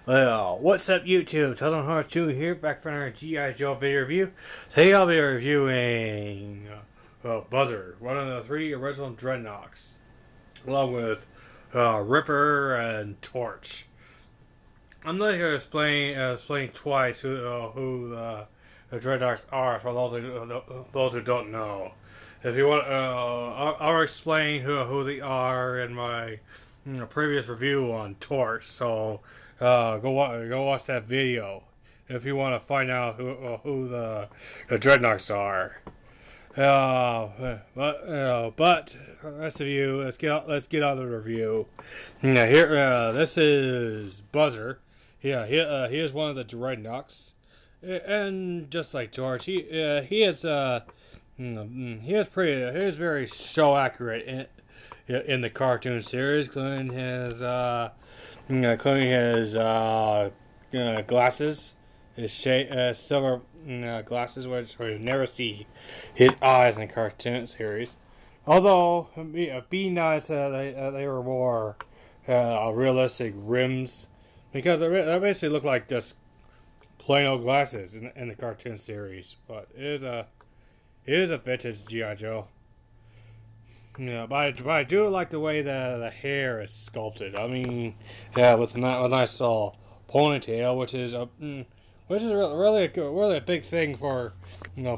Well, what's up YouTube? Southern Heart 2 here, back for another G.I. Joe video review. Today I'll be reviewing Buzzer, one of the three original Dreadnoks, along with Ripper and Torch. I'm not going to explain twice who the Dreadnoks are for those who don't know. If you want, I'll explain who they are in my previous review on Torch. So go watch that video if you want to find out who the Dreadnoks are. But the rest of you, let's get on the review. Yeah, here this is Buzzer. Yeah, he is one of the Dreadnoks, and just like George, he is very show accurate in the cartoon series, including his glasses, his silver glasses, which you never see his eyes in the cartoon series. Although, be nice, they were more realistic rims, because they basically look like just plain old glasses in the cartoon series. But it is a vintage G.I. Joe. Yeah, but I do like the way the hair is sculpted. I mean, yeah, with a nice ponytail, which is really a big thing for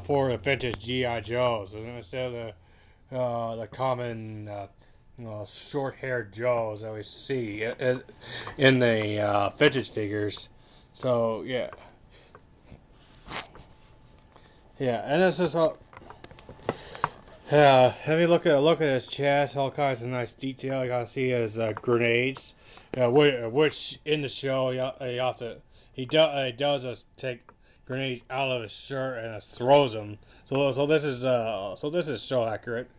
for the vintage G.I. Joes, instead of the common short-haired Joes that we see in the vintage figures. So yeah, and it's just all. If you look at his chest, all kinds of nice detail. You gotta see his grenades, which in the show he does take grenades out of his shirt and throws them. So this is show accurate.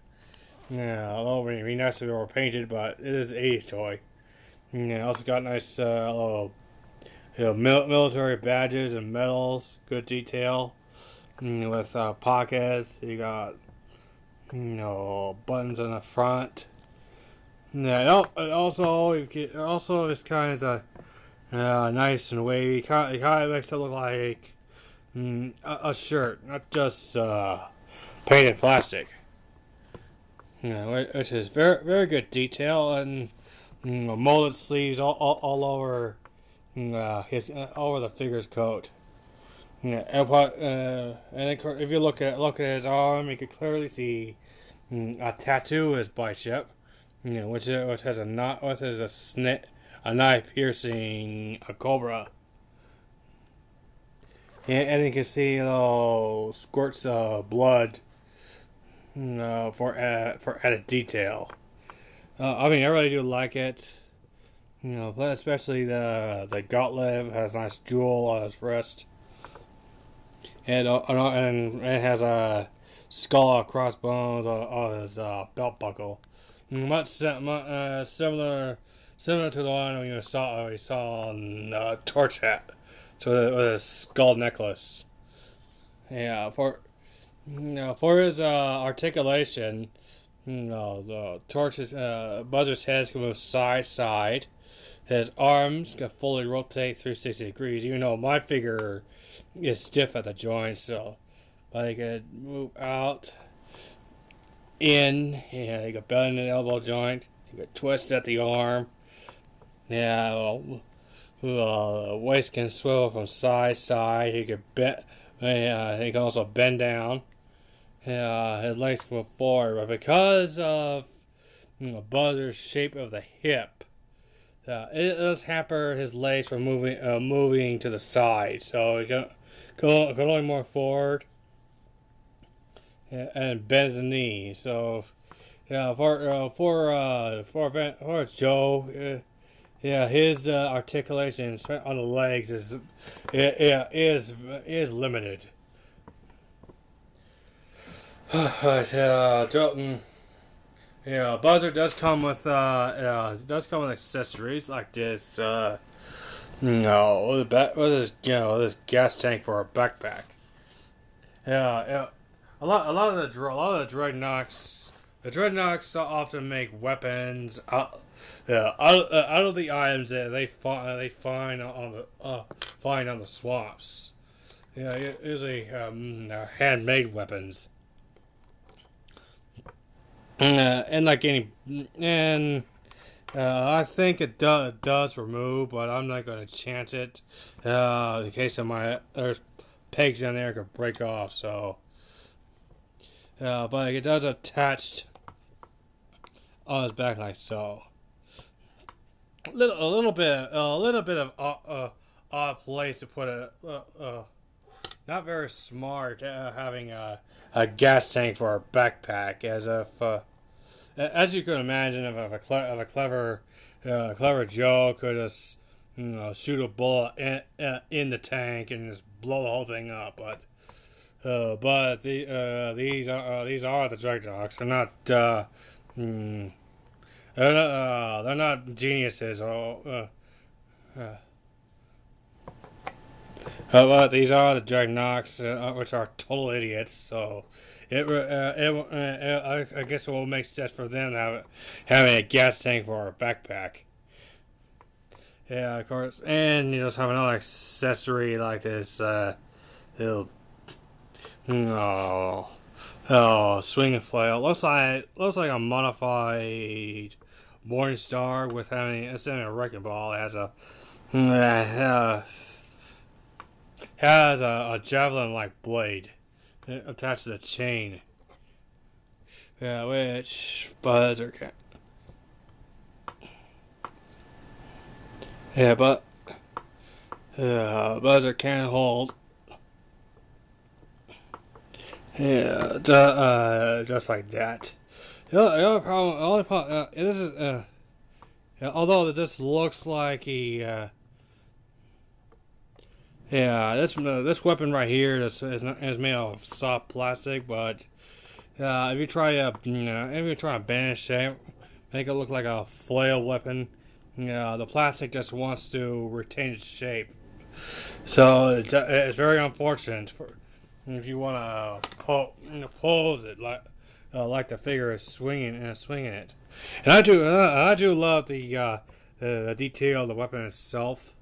Yeah, although it would be nice if they were painted, but it is a toy. Yeah, also got nice military badges and medals, good detail. With pockets, you got buttons on the front. Yeah, also it's kind of nice and wavy. It kind of makes it look like a shirt, not just painted plastic. Which is very good detail, and molded sleeves all over over the figure's coat. Yeah, and if you look at his arm, you can clearly see a tattoo his bicep, which has a knife piercing a cobra. And you can see squirts of blood for added detail. I mean, I really do like it. Especially the gauntlet has a nice jewel on his wrist. And it has a skull and crossbones on his belt buckle, much similar to the one we saw on Torch hat, with his skull necklace. Yeah, for his articulation, the Torch's Buzzer's head can move side to side. His arms can fully rotate 360 degrees. Even though my figure is stiff at the joints, so but he could move out, in. Yeah, he could bend in the elbow joint. He could twist at the arm. Yeah, the waist can swivel from side to side. He could bend. He can also bend down. His legs can move forward, but because of Buzzer's shape of the hip, it does hamper his legs from moving to the side. So he can only move forward and bend the knee. So yeah, for Joe, his articulation on the legs is limited. Buzzer does come with accessories like this. This gas tank for a backpack. A lot of the Dreadnoks often make weapons out of the items that they find on the swaps. Yeah, usually handmade weapons. And like any, and I think it does remove, but I'm not going to chance it in case there's pegs in there could break off. So, but it does attach on his back like so. A little bit of odd place to put it. Not very smart having a gas tank for a backpack, as you could imagine, if a clever Joe could just shoot a bullet in the tank and just blow the whole thing up, but these are the Dreadnoks. They're not geniuses. But these are the Dreadnoks, which are total idiots. So I guess it will make sense for them having a gas tank for a backpack. Yeah, of course. And you just have another accessory like this little swinging flail. Looks like a modified Morning Star with instead of a wrecking ball, it has a javelin-like blade attached to the chain. Yeah, which Buzzer can. Yeah, but Buzzer can hold. Yeah, just like that. The only problem, this is, although this looks like this weapon right here is made of soft plastic, but if you try to banish it, make it look like a flail weapon, the plastic just wants to retain its shape. So it's very unfortunate if you want to pose it like the figure is swinging it. And I do love the detail of the weapon itself.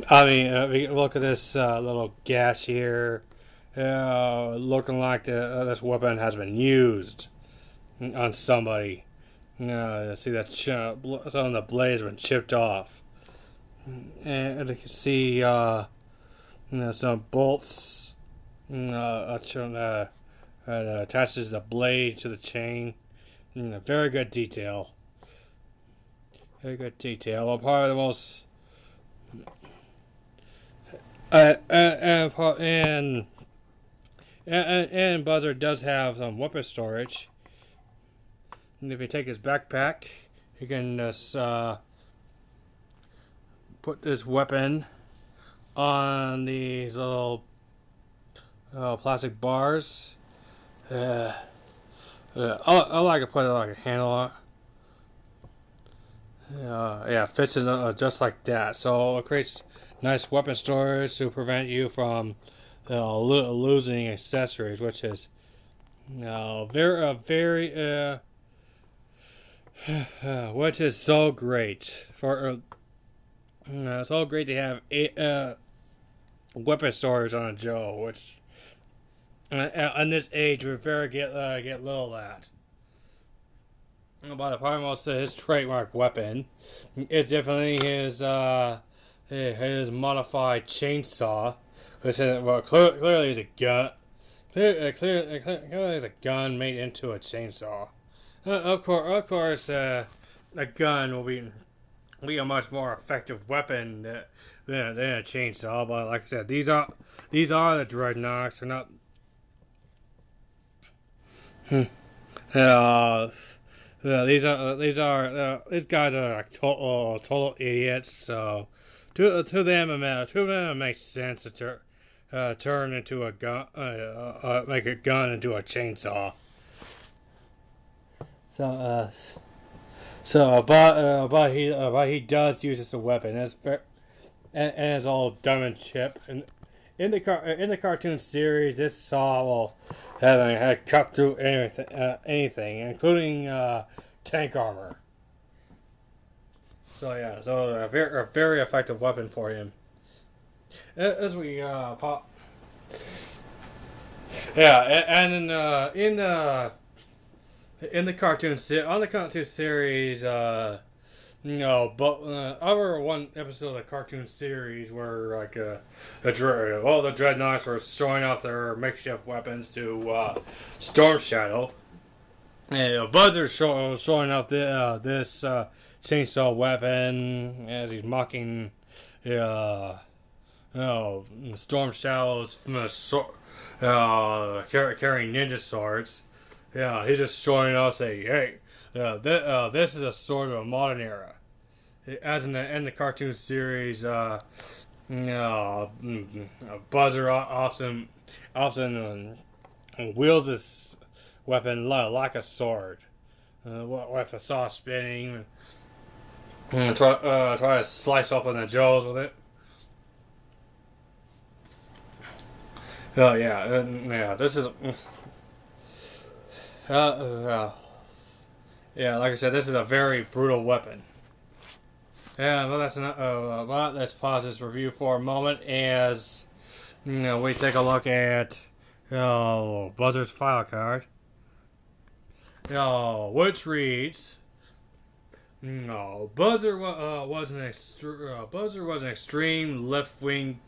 I mean, look at this little gash here, looking like this weapon has been used on somebody. See that some of the blades have been chipped off, and you can see some bolts attaches the blade to the chain. Very good detail. Very good detail. Well, part of the most and Buzzer does have some weapon storage. And if you take his backpack, you can just put this weapon on these little plastic bars. I like to put it like a handle on. Yeah, it fits in just like that. So it creates nice weapon storage to prevent you from losing accessories, which is which is so great so great to have weapon storage on a Joe, which on this age we get little of that. But probably most of his trademark weapon is definitely his modified chainsaw, which is clearly is a gun. Clearly is a gun made into a chainsaw. Of course, a gun will be a much more effective weapon than a chainsaw. But like I said, these are the Dreadnoks. They're not. These guys are like total idiots. So to them it makes sense to turn into a gun, make a gun into a chainsaw. But he does use it as a weapon. And it's all dumb and chip. And in the cartoon series, this saw will had cut through anything, including tank armor. So yeah, so a very effective weapon for him. As we pop, yeah, and in the on the cartoon series, no, but our one episode of the cartoon series where like all the Dreadnoks were showing off their makeshift weapons to Storm Shadow. And Buzzard's showing off this chainsaw weapon as he's mocking Storm Shadow's carrying ninja swords. Yeah, he's just showing off, saying, "Hey, this is a sword of a modern era." As in the cartoon series, Buzzer often wields this weapon like a sword, with a saw spinning, and try to slice open the jaws with it. Oh yeah, this is. Yeah, like I said, this is a very brutal weapon. Yeah, well, that's enough. But let's pause this review for a moment as we take a look at Buzzard's file card. Which reads, Buzzer was an extreme left-wing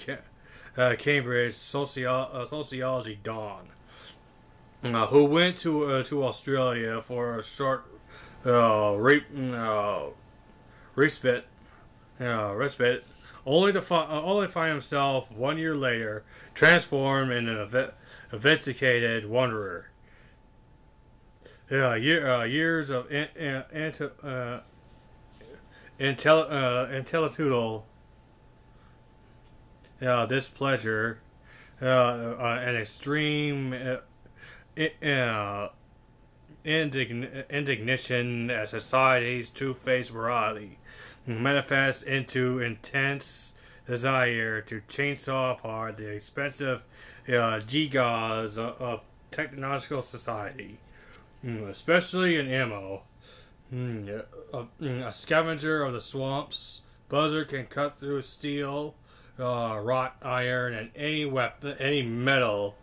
Cambridge sociology don, who went to Australia for a short respite, only to find himself 1 year later transformed into an investigated wanderer. Years of intellectual displeasure, and extreme indignation at society's two-faced morality manifests into intense desire to chainsaw apart the expensive gigas of technological society, especially in ammo. A scavenger of the swamps, Buzzer can cut through steel, wrought iron, and any metal,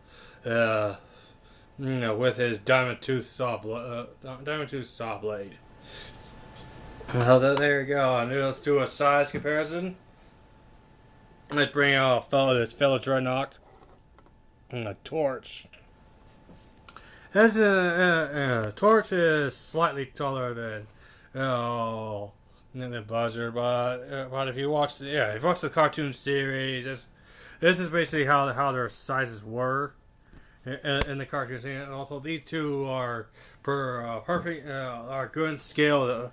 with his diamond tooth saw blade. Well, there you go. Let's do a size comparison. Let's bring out this fellow Dreadnok. A torch. As Torch is slightly taller than the Buzzer, but if you watch the cartoon series, this is basically how their sizes were in the cartoon series. And also, these two are perfect, are good in scale,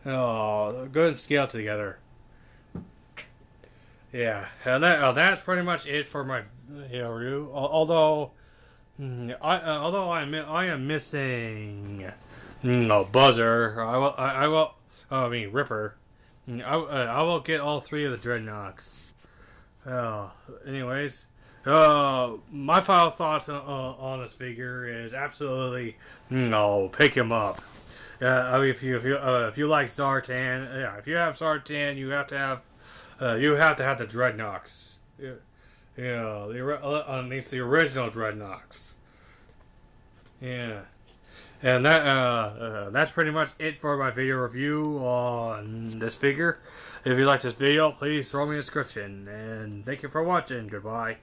together. Yeah, and that's pretty much it for my review. Although I am missing Buzzer. I mean Ripper. I will get all three of the Dreadnoks. Anyways, my final thoughts on this figure is absolutely pick him up. I mean, if you like Zartan, if you have Zartan, you have to have the Dreadnoks. At least the original Dreadnoks. Yeah. And that's pretty much it for my video review on this figure. If you like this video, please throw me a description. And thank you for watching. Goodbye.